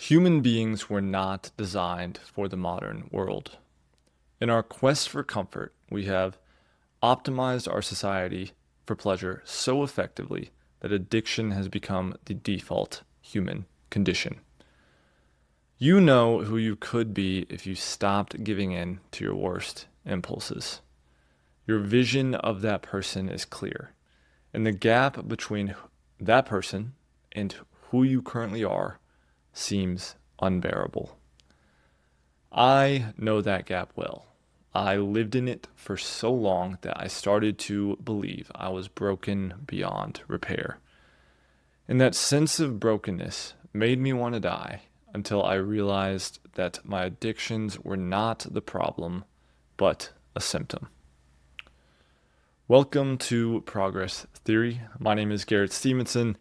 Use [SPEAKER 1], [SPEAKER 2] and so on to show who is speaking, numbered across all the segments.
[SPEAKER 1] Human beings were not designed for the modern world. In our quest for comfort, we have optimized our society for pleasure so effectively that addiction has become the default human condition. You know who you could be if you stopped giving in to your worst impulses. Your vision of that person is clear, and the gap between that person and who you currently are seems unbearable. I know that gap well. I lived in it for so long that I started to believe I was broken beyond repair. And that sense of brokenness made me want to die until I realized that my addictions were not the problem, but a symptom. Welcome to Progress Theory. My name is Garrett Stevenson,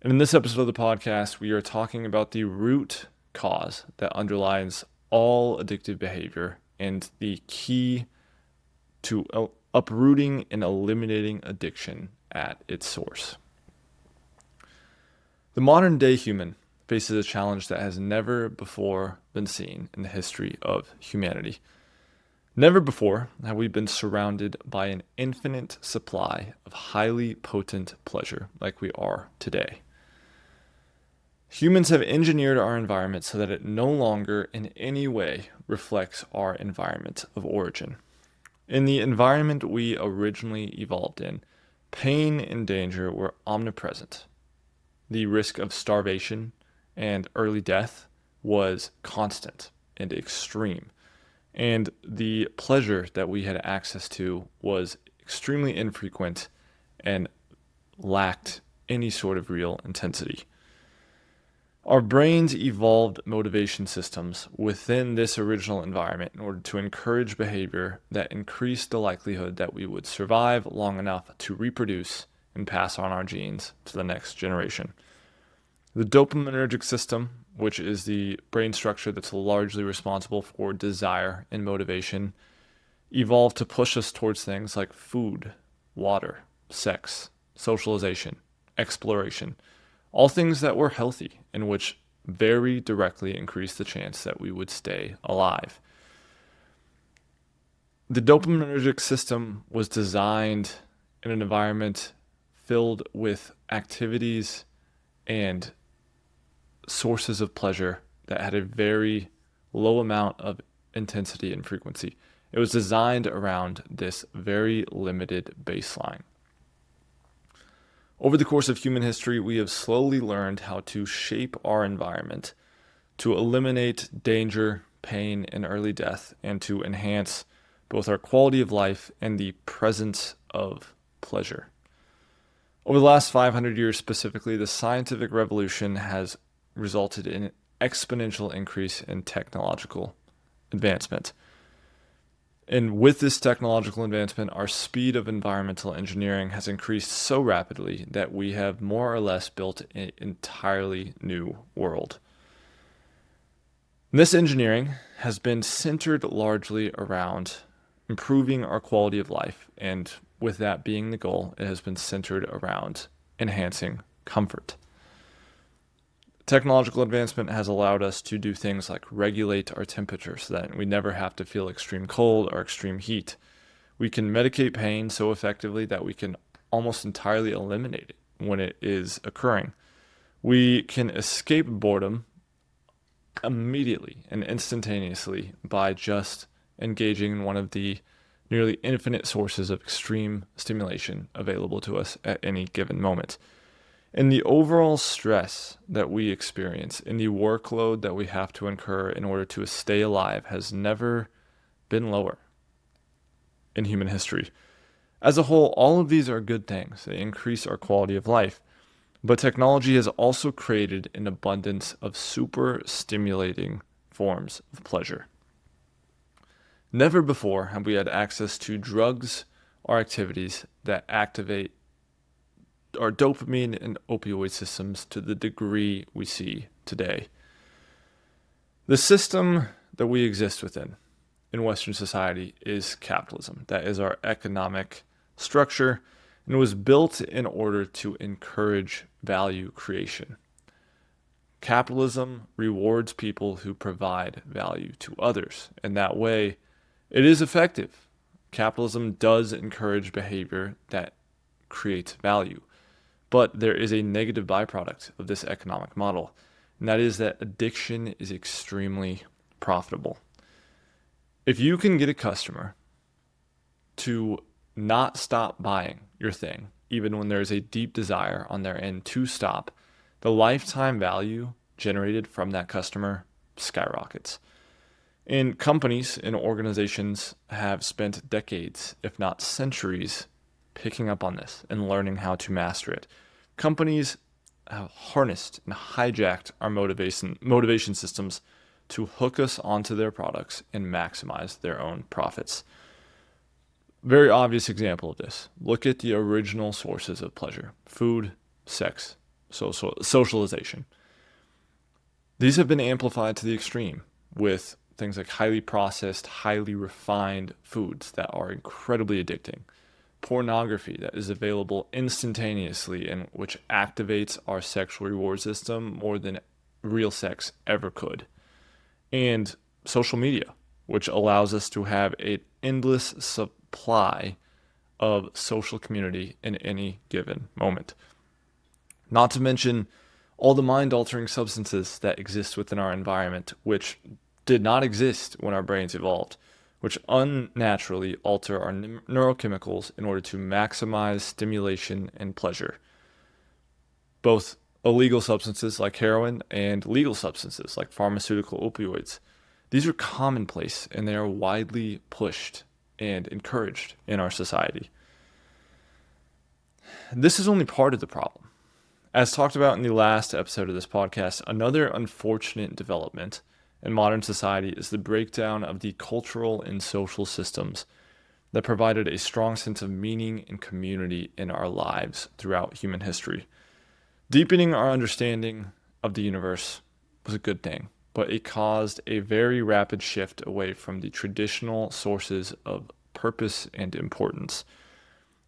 [SPEAKER 1] and in this episode of the podcast, we are talking about the root cause that underlies all addictive behavior and the key to uprooting and eliminating addiction at its source. The modern day human faces a challenge that has never before been seen in the history of humanity. Never before have we been surrounded by an infinite supply of highly potent pleasure like we are today. Humans have engineered our environment so that it no longer in any way reflects our environment of origin. In the environment we originally evolved in, pain and danger were omnipresent. The risk of starvation and early death was constant and extreme, and the pleasure that we had access to was extremely infrequent and lacked any sort of real intensity. Our brains evolved motivation systems within this original environment in order to encourage behavior that increased the likelihood that we would survive long enough to reproduce and pass on our genes to the next generation. The dopaminergic system, which is the brain structure that's largely responsible for desire and motivation, evolved to push us towards things like food, water, sex, socialization, exploration, all things that were healthy and which very directly increase the chance that we would stay alive. The dopaminergic system was designed in an environment filled with activities and sources of pleasure that had a very low amount of intensity and frequency. It was designed around this very limited baseline. Over the course of human history, we have slowly learned how to shape our environment to eliminate danger, pain, and early death, and to enhance both our quality of life and the presence of pleasure. Over the last 500 years specifically, the scientific revolution has resulted in an exponential increase in technological advancement. And with this technological advancement, our speed of environmental engineering has increased so rapidly that we have more or less built an entirely new world. This engineering has been centered largely around improving our quality of life, and with that being the goal, it has been centered around enhancing comfort. Technological advancement has allowed us to do things like regulate our temperature so that we never have to feel extreme cold or extreme heat. We can medicate pain so effectively that we can almost entirely eliminate it when it is occurring. We can escape boredom immediately and instantaneously by just engaging in one of the nearly infinite sources of extreme stimulation available to us at any given moment. And the overall stress that we experience and the workload that we have to incur in order to stay alive has never been lower in human history. As a whole, all of these are good things. They increase our quality of life. But technology has also created an abundance of super stimulating forms of pleasure. Never before have we had access to drugs or activities that activate our dopamine and opioid systems to the degree we see today. The system that we exist within in Western society is capitalism. That is our economic structure, and it was built in order to encourage value creation. Capitalism rewards people who provide value to others. And that way, it is effective. Capitalism does encourage behavior that creates value. But there is a negative byproduct of this economic model, and that is that addiction is extremely profitable. If you can get a customer to not stop buying your thing, even when there is a deep desire on their end to stop, the lifetime value generated from that customer skyrockets. And companies and organizations have spent decades, if not centuries, picking up on this and learning how to master it. Companies have harnessed and hijacked our motivation systems to hook us onto their products and maximize their own profits. Very obvious example of this. Look at the original sources of pleasure: food, sex, socialization. These have been amplified to the extreme with things like highly processed, highly refined foods that are incredibly addicting. Pornography that is available instantaneously and which activates our sexual reward system more than real sex ever could. And social media, which allows us to have an endless supply of social community in any given moment. Not to mention all the mind-altering substances that exist within our environment, which did not exist when our brains evolved, which unnaturally alter our neurochemicals in order to maximize stimulation and pleasure. Both illegal substances like heroin and legal substances like pharmaceutical opioids. These are commonplace and they are widely pushed and encouraged in our society. This is only part of the problem. As talked about in the last episode of this podcast, another unfortunate development in modern society is the breakdown of the cultural and social systems that provided a strong sense of meaning and community in our lives throughout human history. Deepening our understanding of the universe was a good thing, but it caused a very rapid shift away from the traditional sources of purpose and importance.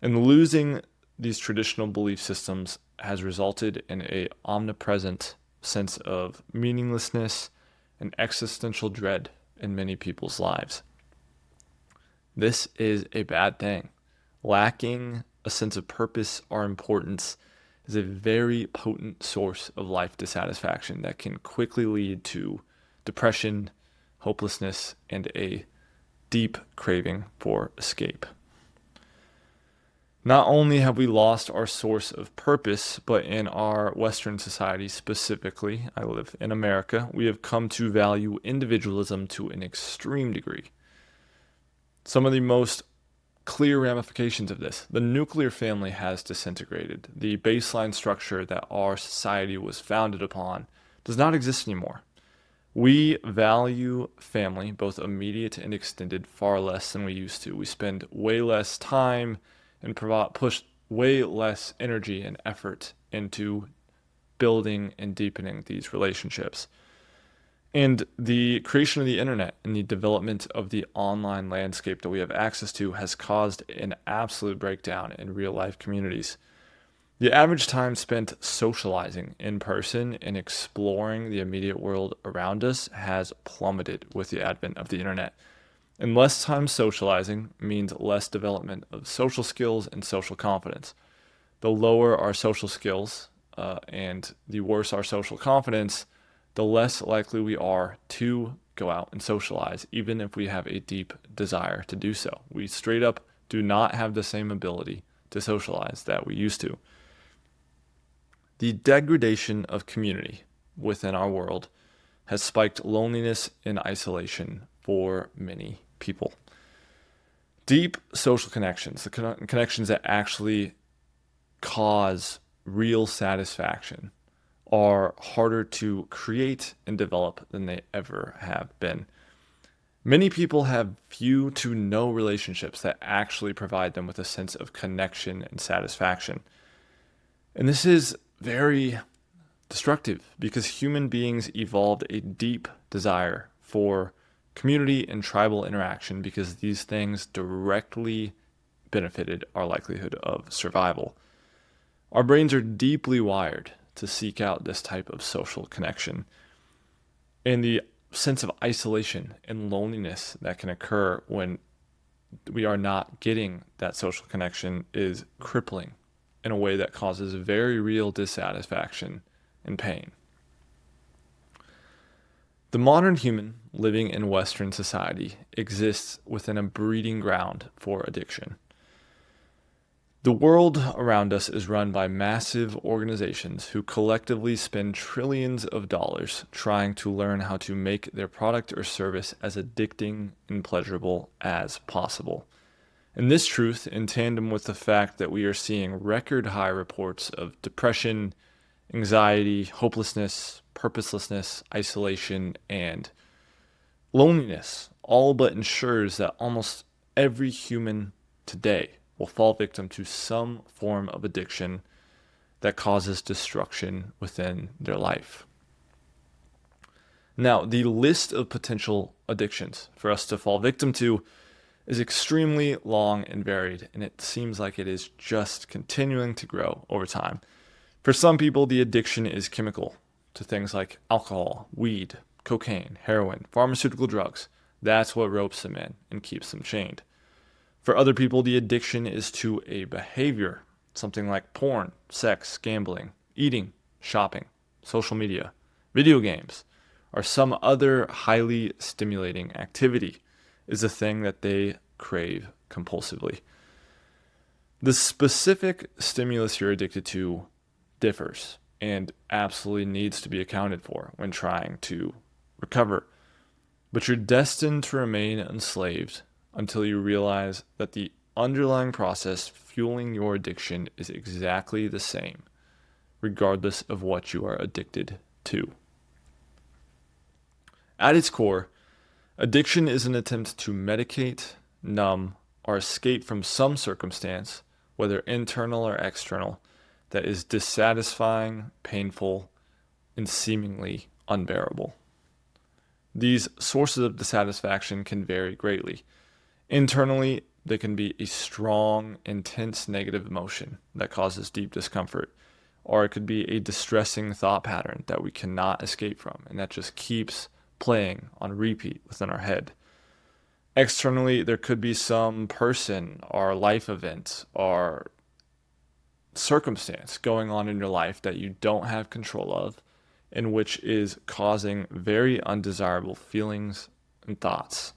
[SPEAKER 1] And losing these traditional belief systems has resulted in an omnipresent sense of meaninglessness and existential dread in many people's lives. This is a bad thing. Lacking a sense of purpose or importance is a very potent source of life dissatisfaction that can quickly lead to depression, hopelessness, and a deep craving for escape. Not only have we lost our source of purpose, but in our Western society specifically, I live in America, we have come to value individualism to an extreme degree. Some of the most clear ramifications of this: the nuclear family has disintegrated. The baseline structure that our society was founded upon does not exist anymore. We value family, both immediate and extended, far less than we used to. We spend way less time and push way less energy and effort into building and deepening these relationships. And the creation of the internet and the development of the online landscape that we have access to has caused an absolute breakdown in real life communities. The average time spent socializing in person and exploring the immediate world around us has plummeted with the advent of the internet. And less time socializing means less development of social skills and social confidence. The lower our social skills and the worse our social confidence, the less likely we are to go out and socialize, even if we have a deep desire to do so. We straight up do not have the same ability to socialize that we used to. The degradation of community within our world has spiked loneliness and isolation for many people. Deep social connections, the connections that actually cause real satisfaction, are harder to create and develop than they ever have been. Many people have few to no relationships that actually provide them with a sense of connection and satisfaction. And this is very destructive because human beings evolved a deep desire for community and tribal interaction because these things directly benefited our likelihood of survival. Our brains are deeply wired to seek out this type of social connection. And the sense of isolation and loneliness that can occur when we are not getting that social connection is crippling in a way that causes very real dissatisfaction and pain. The modern human living in Western society exists within a breeding ground for addiction. The world around us is run by massive organizations who collectively spend trillions of dollars trying to learn how to make their product or service as addicting and pleasurable as possible. And this truth, in tandem with the fact that we are seeing record high reports of depression, anxiety, hopelessness, purposelessness, isolation, and loneliness, all but ensures that almost every human today will fall victim to some form of addiction that causes destruction within their life. Now, the list of potential addictions for us to fall victim to is extremely long and varied, and it seems like it is just continuing to grow over time. For some people, the addiction is chemical to things like alcohol, weed, cocaine, heroin, pharmaceutical drugs. That's what ropes them in and keeps them chained. For other people, the addiction is to a behavior, something like porn, sex, gambling, eating, shopping, social media, video games, or some other highly stimulating activity is a thing that they crave compulsively. The specific stimulus you're addicted to differs and absolutely needs to be accounted for when trying to recover. But you're destined to remain enslaved until you realize that the underlying process fueling your addiction is exactly the same, regardless of what you are addicted to. At its core, addiction is an attempt to medicate, numb, or escape from some circumstance, whether internal or external, that is dissatisfying, painful, and seemingly unbearable. These sources of dissatisfaction can vary greatly. Internally, they can be a strong, intense negative emotion that causes deep discomfort, or it could be a distressing thought pattern that we cannot escape from and that just keeps playing on repeat within our head. Externally, there could be some person or life event or circumstance going on in your life that you don't have control of, and which is causing very undesirable feelings and thoughts.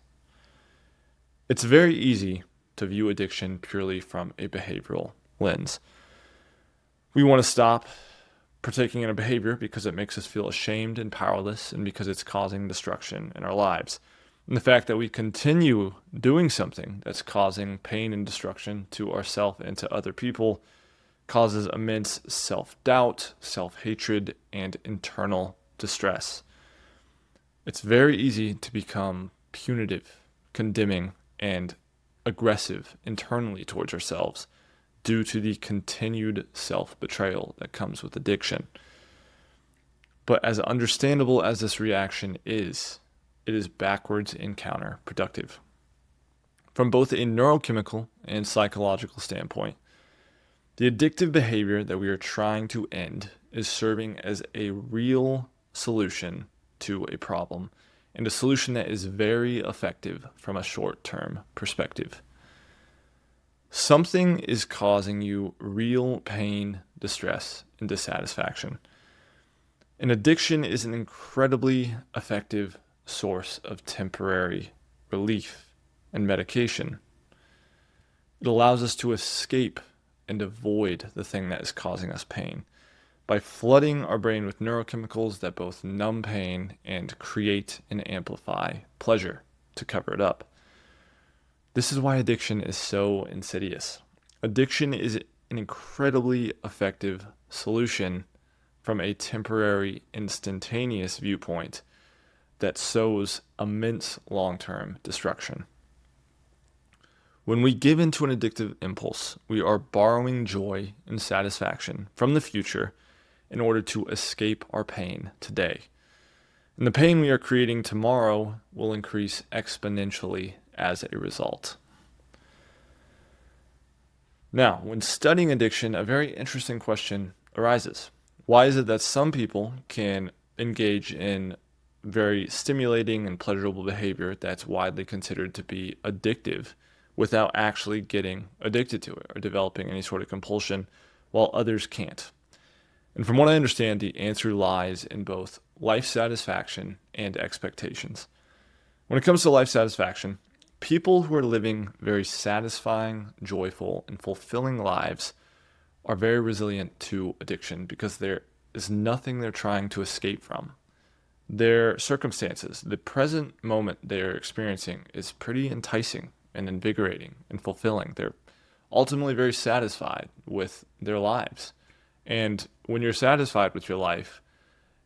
[SPEAKER 1] It's very easy to view addiction purely from a behavioral lens. We want to stop partaking in a behavior because it makes us feel ashamed and powerless, and because it's causing destruction in our lives. And the fact that we continue doing something that's causing pain and destruction to ourselves and to other people causes immense self-doubt, self-hatred, and internal distress. It's very easy to become punitive, condemning, and aggressive internally towards ourselves due to the continued self-betrayal that comes with addiction. But as understandable as this reaction is, it is backwards and counterproductive. From both a neurochemical and psychological standpoint, the addictive behavior that we are trying to end is serving as a real solution to a problem, and a solution that is very effective from a short-term perspective. Something is causing you real pain, distress, and dissatisfaction. An addiction is an incredibly effective source of temporary relief and medication. It allows us to escape and avoid the thing that is causing us pain by flooding our brain with neurochemicals that both numb pain and create and amplify pleasure to cover it up. This is why addiction is so insidious. Addiction is an incredibly effective solution from a temporary, instantaneous viewpoint that sows immense long-term destruction. When we give into an addictive impulse, we are borrowing joy and satisfaction from the future in order to escape our pain today. And the pain we are creating tomorrow will increase exponentially as a result. Now, when studying addiction, a very interesting question arises. Why is it that some people can engage in very stimulating and pleasurable behavior that's widely considered to be addictive without actually getting addicted to it or developing any sort of compulsion, while others can't? And from what I understand, the answer lies in both life satisfaction and expectations. When it comes to life satisfaction, people who are living very satisfying, joyful, and fulfilling lives are very resilient to addiction because there is nothing they're trying to escape from. Their circumstances, the present moment they're experiencing, is pretty enticing and invigorating and fulfilling. They're ultimately very satisfied with their lives. And when you're satisfied with your life,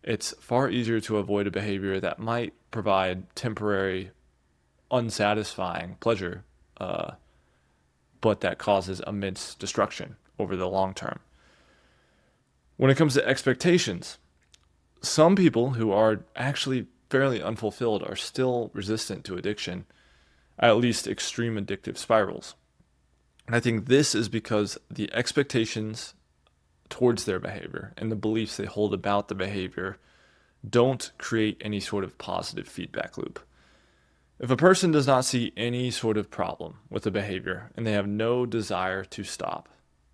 [SPEAKER 1] it's far easier to avoid a behavior that might provide temporary, unsatisfying pleasure, but that causes immense destruction over the long term. When it comes to expectations, some people who are actually fairly unfulfilled are still resistant to addiction, at least extreme addictive spirals. And I think this is because the expectations towards their behavior and the beliefs they hold about the behavior don't create any sort of positive feedback loop. If a person does not see any sort of problem with the behavior and they have no desire to stop,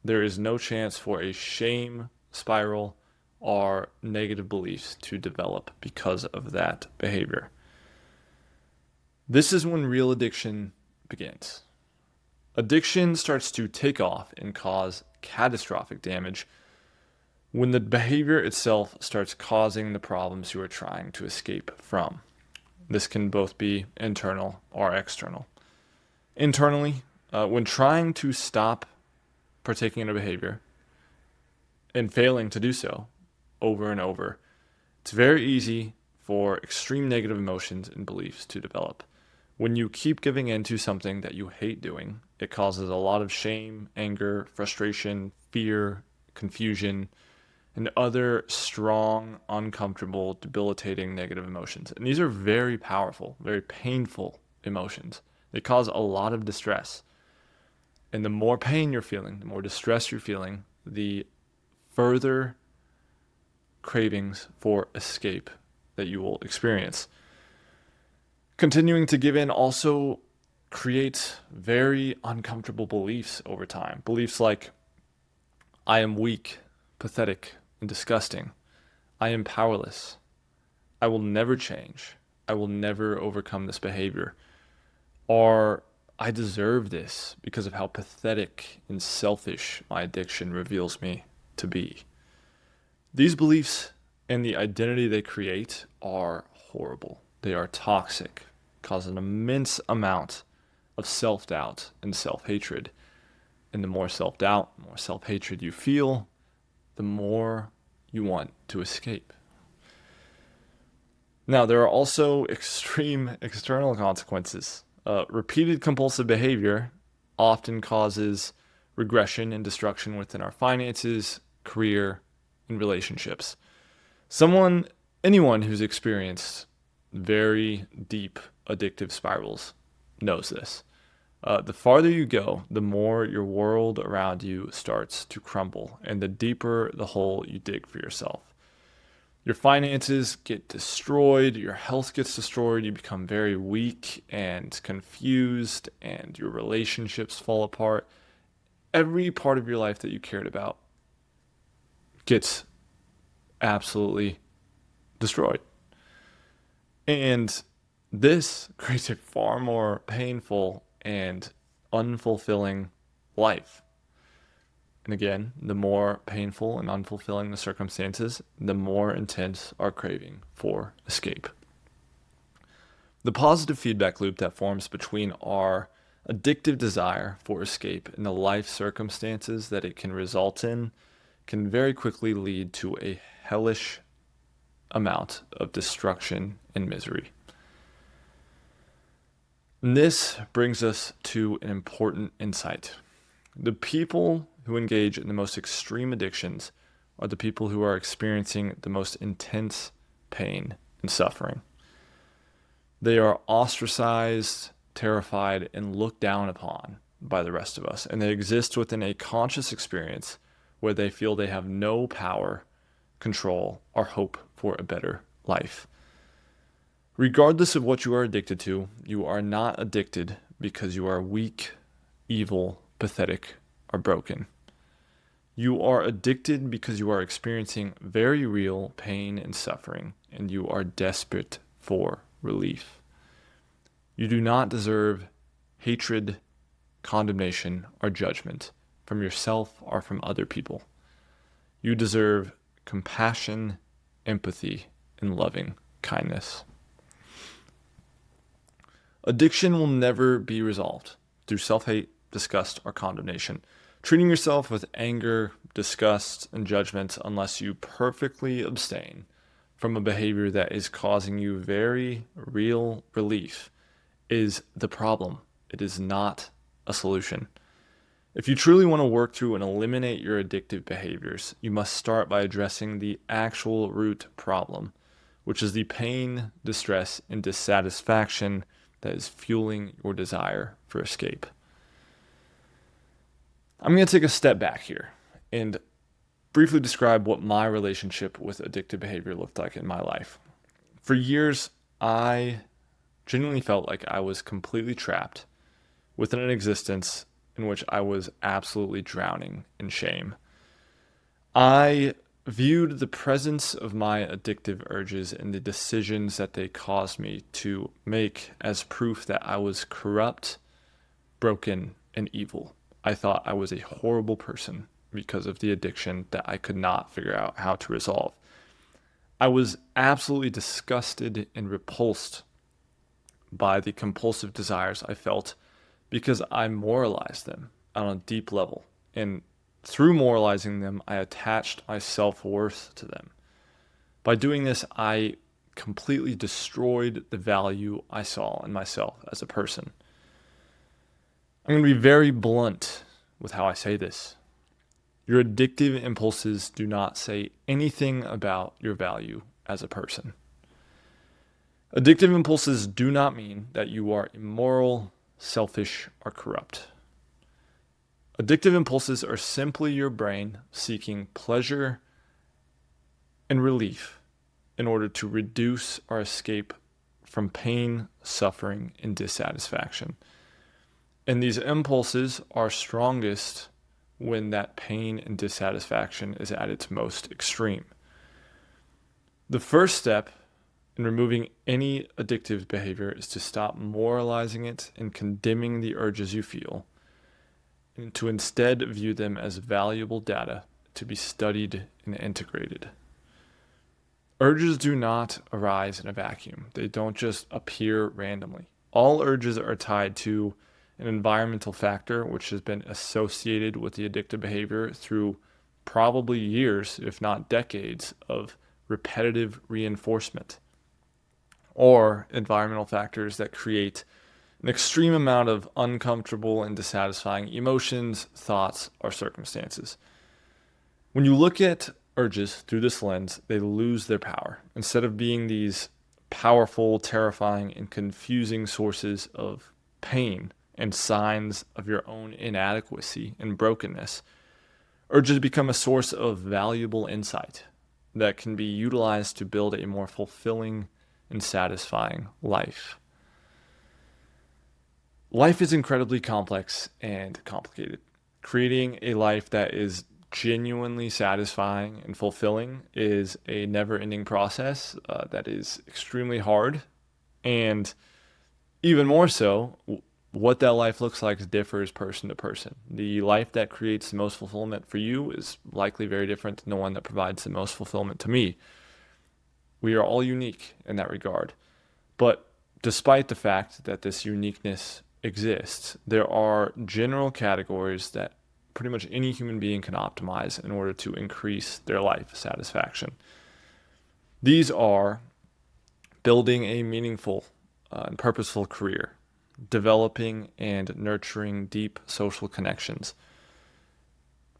[SPEAKER 1] there is no chance for a shame spiral or negative beliefs to develop because of that behavior. This is when real addiction begins. Addiction starts to take off and cause catastrophic damage when the behavior itself starts causing the problems you are trying to escape from. This can both be internal or external. Internally, when trying to stop partaking in a behavior and failing to do so over and over, it's very easy for extreme negative emotions and beliefs to develop. When you keep giving in to something that you hate doing, it causes a lot of shame, anger, frustration, fear, confusion, and other strong, uncomfortable, debilitating negative emotions. And these are very powerful, very painful emotions. They cause a lot of distress. And the more pain you're feeling, the more distress you're feeling, the further cravings for escape that you will experience. Continuing to give in also creates very uncomfortable beliefs over time. Beliefs like, I am weak, pathetic, and disgusting. I am powerless. I will never change. I will never overcome this behavior. Or I deserve this because of how pathetic and selfish my addiction reveals me to be. These beliefs and the identity they create are horrible. They are toxic, cause an immense amount of self-doubt and self-hatred. And the more self-doubt, the more self-hatred you feel, the more you want to escape. Now, there are also extreme external consequences. Repeated compulsive behavior often causes regression and destruction within our finances, career, and relationships. Anyone who's experienced very deep addictive spirals knows this. The farther you go, the more your world around you starts to crumble, and the deeper the hole you dig for yourself. Your finances get destroyed, your health gets destroyed, you become very weak and confused, and your relationships fall apart. Every part of your life that you cared about gets absolutely destroyed. And this creates a far more painful and unfulfilling life. And again, the more painful and unfulfilling the circumstances, the more intense our craving for escape. The positive feedback loop that forms between our addictive desire for escape and the life circumstances that it can result in can very quickly lead to a hellish amount of destruction and misery. And this brings us to an important insight. The people who engage in the most extreme addictions are the people who are experiencing the most intense pain and suffering. They are ostracized, terrified, and looked down upon by the rest of us, and they exist within a conscious experience where they feel they have no power, control, or hope for a better life. Regardless of what you are addicted to, you are not addicted because you are weak, evil, pathetic, or broken. You are addicted because you are experiencing very real pain and suffering, and you are desperate for relief. You do not deserve hatred, condemnation, or judgment from yourself or from other people. You deserve compassion, empathy, and loving kindness. Addiction will never be resolved through self-hate, disgust, or condemnation. Treating yourself with anger, disgust, and judgment unless you perfectly abstain from a behavior that is causing you very real relief is the problem. It is not a solution. If you truly want to work through and eliminate your addictive behaviors, you must start by addressing the actual root problem, which is the pain, distress, and dissatisfaction that is fueling your desire for escape. I'm going to take a step back here and briefly describe what my relationship with addictive behavior looked like in my life. For years, I genuinely felt like I was completely trapped within an existence in which I was absolutely drowning in shame. I viewed the presence of my addictive urges and the decisions that they caused me to make as proof that I was corrupt, broken, and evil. I thought I was a horrible person because of the addiction that I could not figure out how to resolve. I was absolutely disgusted and repulsed by the compulsive desires I felt because I moralized them on a deep level. And through moralizing them, I attached my self-worth to them. By doing this, I completely destroyed the value I saw in myself as a person. I'm going to be very blunt with how I say this. Your addictive impulses do not say anything about your value as a person. Addictive impulses do not mean that you are immoral, selfish, or corrupt. Addictive impulses are simply your brain seeking pleasure and relief in order to reduce or escape from pain, suffering, and dissatisfaction. And these impulses are strongest when that pain and dissatisfaction is at its most extreme. The first step in removing any addictive behavior is to stop moralizing it and condemning the urges you feel, and to instead view them as valuable data to be studied and integrated. Urges do not arise in a vacuum. They don't just appear randomly. All urges are tied to an environmental factor which has been associated with the addictive behavior through probably years, if not decades, of repetitive reinforcement, or environmental factors that create an extreme amount of uncomfortable and dissatisfying emotions, thoughts, or circumstances. When you look at urges through this lens, they lose their power. Instead of being these powerful, terrifying, and confusing sources of pain and signs of your own inadequacy and brokenness, urges become a source of valuable insight that can be utilized to build a more fulfilling and satisfying life. Life is incredibly complex and complicated. Creating a life that is genuinely satisfying and fulfilling is a never-ending process that is extremely hard. And even more so, what that life looks like differs person to person. The life that creates the most fulfillment for you is likely very different than the one that provides the most fulfillment to me. We are all unique in that regard. But despite the fact that this uniqueness exists, there are general categories that pretty much any human being can optimize in order to increase their life satisfaction. These are building a meaningful and purposeful career, developing and nurturing deep social connections,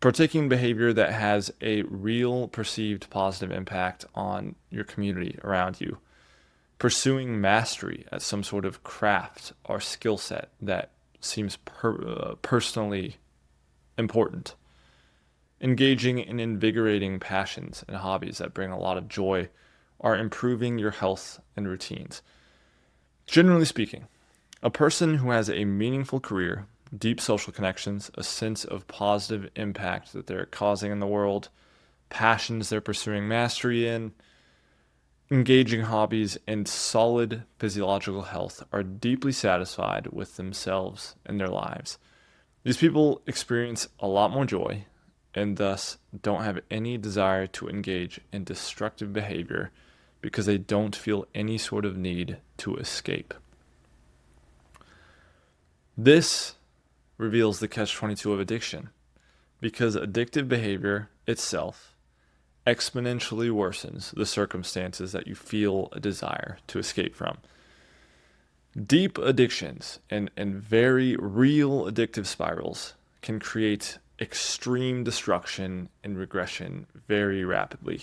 [SPEAKER 1] partaking in behavior that has a real perceived positive impact on your community around you, pursuing mastery at some sort of craft or skill set that seems personally important, Engaging in invigorating passions and hobbies that bring a lot of joy are improving your health and routines. Generally speaking, a person who has a meaningful career, deep social connections, a sense of positive impact that they're causing in the world, passions they're pursuing mastery in, engaging hobbies, and solid physiological health are deeply satisfied with themselves and their lives. These people experience a lot more joy and thus don't have any desire to engage in destructive behavior because they don't feel any sort of need to escape. This reveals the catch-22 of addiction, because addictive behavior itself exponentially worsens the circumstances that you feel a desire to escape from. Deep addictions and very real addictive spirals can create extreme destruction and regression very rapidly.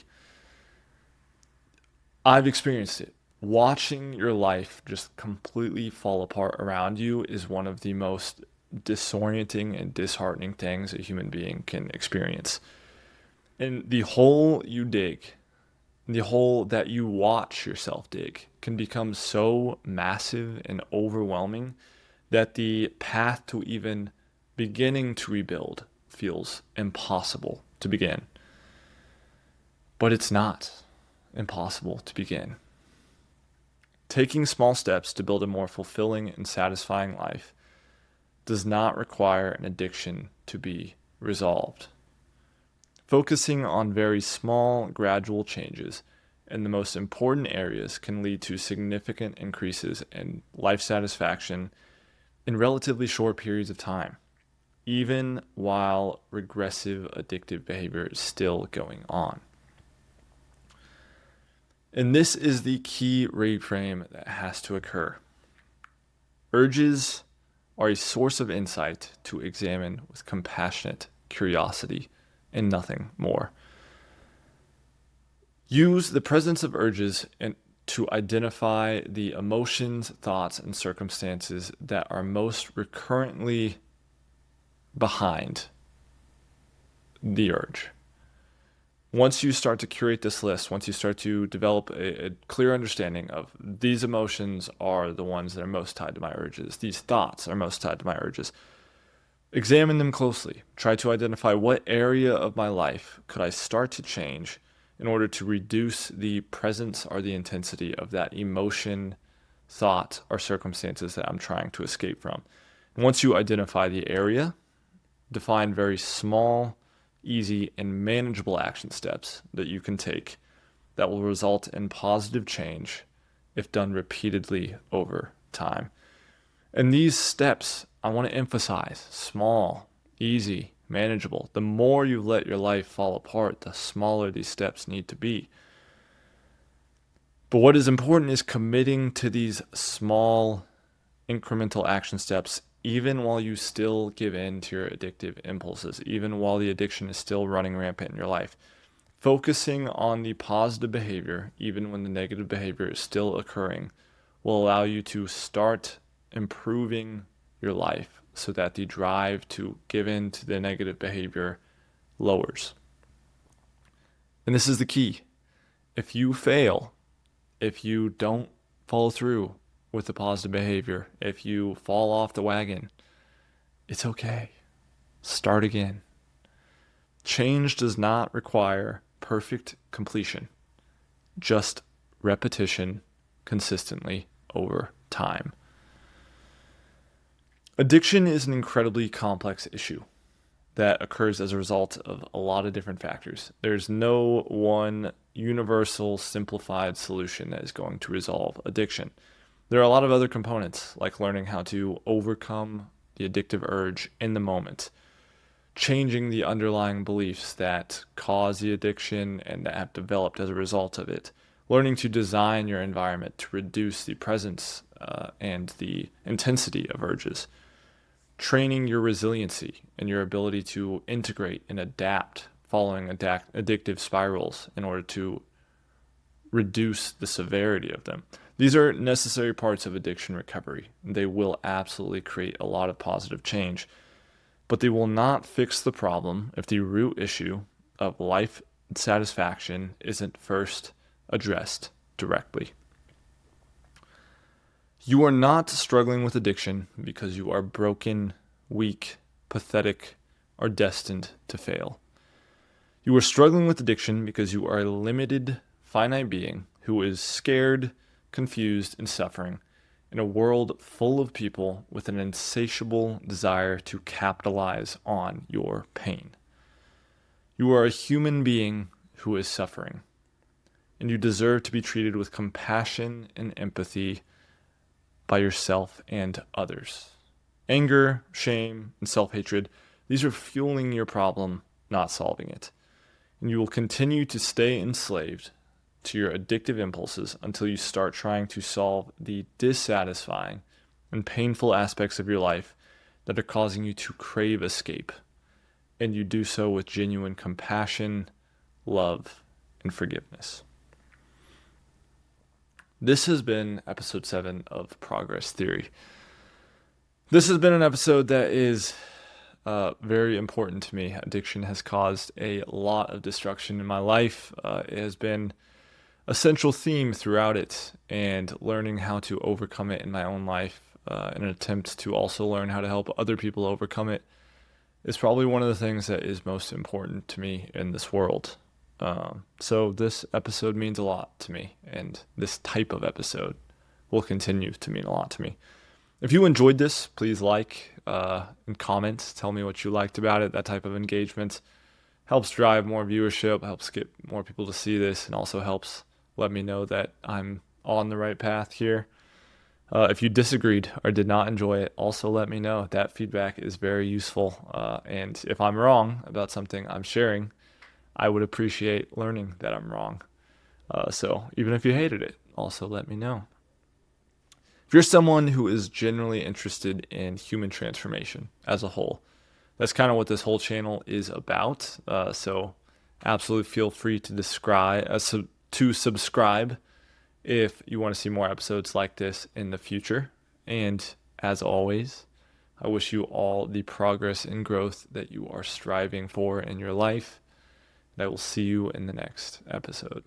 [SPEAKER 1] I've experienced it. Watching your life just completely fall apart around you is one of the most disorienting and disheartening things a human being can experience. And the hole you dig, the hole that you watch yourself dig, can become so massive and overwhelming that the path to even beginning to rebuild feels impossible to begin. But it's not impossible to begin. Taking small steps to build a more fulfilling and satisfying life does not require an addiction to be resolved. Focusing on very small, gradual changes in the most important areas can lead to significant increases in life satisfaction in relatively short periods of time, even while regressive addictive behavior is still going on. And this is the key reframe that has to occur. Urges are a source of insight to examine with compassionate curiosity and nothing more. Use the presence of urges to identify the emotions, thoughts, and circumstances that are most recurrently behind the urge. Once you start to curate this list, once you start to develop a clear understanding of these emotions are the ones that are most tied to my urges, these thoughts are most tied to my urges, examine them closely. Try to identify what area of my life could I start to change in order to reduce the presence or the intensity of that emotion, thought, or circumstances that I'm trying to escape from. And once you identify the area, define very small, easy, and manageable action steps that you can take that will result in positive change if done repeatedly over time. And these steps, I want to emphasize, small, easy, manageable. The more you let your life fall apart, the smaller these steps need to be. But what is important is committing to these small, incremental action steps even while you still give in to your addictive impulses, even while the addiction is still running rampant in your life. Focusing on the positive behavior, even when the negative behavior is still occurring, will allow you to start improving your life so that the drive to give in to the negative behavior lowers. And this is the key. If you fail, if you don't follow through with the positive behavior, if you fall off the wagon, it's okay. Start again. Change does not require perfect completion, just repetition consistently over time. Addiction is an incredibly complex issue that occurs as a result of a lot of different factors. There's no one universal simplified solution that is going to resolve addiction. There are a lot of other components, like learning how to overcome the addictive urge in the moment, changing the underlying beliefs that cause the addiction and that have developed as a result of it, learning to design your environment to reduce the presence and the intensity of urges, training your resiliency and your ability to integrate and adapt following addictive spirals in order to reduce the severity of them. These are necessary parts of addiction recovery. They will absolutely create a lot of positive change. but they will not fix the problem if the root issue of life satisfaction isn't first addressed directly. You are not struggling with addiction because you are broken, weak, pathetic, or destined to fail. You are struggling with addiction because you are a limited, finite being who is scared, confused, and suffering in a world full of people with an insatiable desire to capitalize on your pain. You are a human being who is suffering, and you deserve to be treated with compassion and empathy by yourself and others. Anger, shame, and self-hatred, these are fueling your problem, not solving it. And you will continue to stay enslaved to your addictive impulses until you start trying to solve the dissatisfying and painful aspects of your life that are causing you to crave escape. And you do so with genuine compassion, love, and forgiveness. This has been episode 7 of Progress Theory. This has been an episode that is very important to me. Addiction has caused a lot of destruction in my life. It has been a central theme throughout it, and learning how to overcome it in my own life in an attempt to also learn how to help other people overcome it is probably one of the things that is most important to me in this world. So this episode means a lot to me, and this type of episode will continue to mean a lot to me. If you enjoyed this, please like and comment. Tell me what you liked about it. That type of engagement helps drive more viewership, helps get more people to see this, and also helps let me know that I'm on the right path here. If you disagreed or did not enjoy it, also let me know. That feedback is very useful. And if I'm wrong about something I'm sharing, I would appreciate learning that I'm wrong. So even if you hated it, also let me know. If you're someone who is genuinely interested in human transformation as a whole, that's kind of what this whole channel is about. So absolutely feel free to subscribe if you want to see more episodes like this in the future. And as always, I wish you all the progress and growth that you are striving for in your life. And I will see you in the next episode.